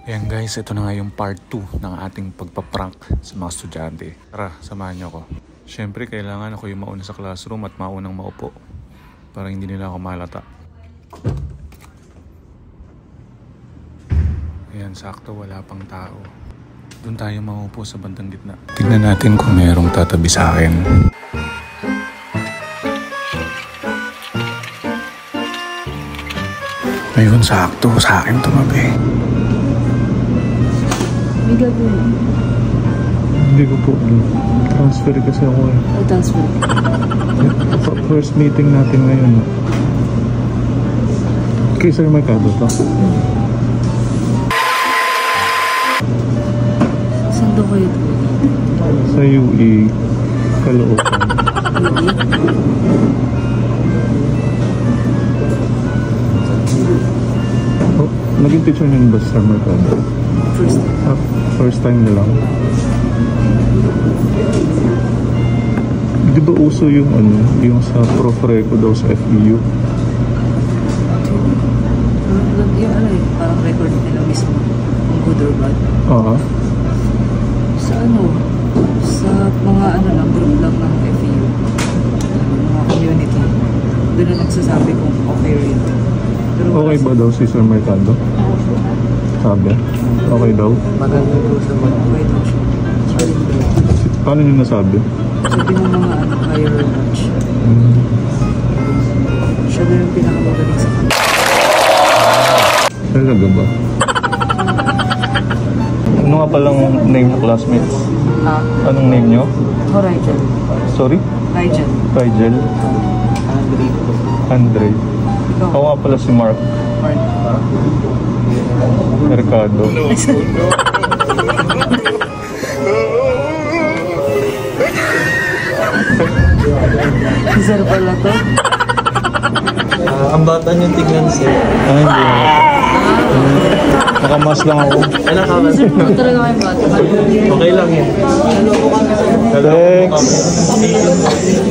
Ayan guys, ito na nga yung part 2 ng ating pagpaprank sa mga estudyante. Tara, samahan niyo ako. Siyempre, kailangan ako yung mauna sa classroom at maunang maupo para hindi nila ako malata. Ayan, sakto, wala pang tao. Doon tayo maupo sa bandang gitna. Tignan natin kung mayroong tatabi sa akin. Ayun, sakto, sa akin tumabi. May gagawin. Hindi ko po. Transfer kasi ako eh. O, transfer. First meeting natin ngayon. Kay Sir Mercado to. Saan daw kayo? Sa UE, Caloocan. Oh, naging teacher niyo ba Sir Mercado? First time. First time na lang. Di ba uso yung ano, yung sa Prof Reco daw sa FEU? Yung ano eh, parang record nila mismo. Kung good or bad. Sa ano, sa mga ano lang, group lang ng FEU. Mga community. Doon na nagsasabi kung okay or hindi. Pero Okay ba daw si Sir Mercado? Sabi? Okay daw? maganda po sa mga okay daw siya. Paano nyo nasabi? Sabi ng mga ano, higher watch. Siya na yung pinakamagaling sa kanila. Talaga ba? Ano nga palang name ng classmates? Anong name nyo? Oh, Rigel. Sorry? Rigel. Rigel? Andre. Ikaw. Ako nga pala si Mark Mark. Mercado. Sir pala to. Ang bata niyo tignan sir. Ay, hindi. Nakamas lang ako. Ano ka ba? Sir po talaga kayo bata. Okay lang yan. Thanks.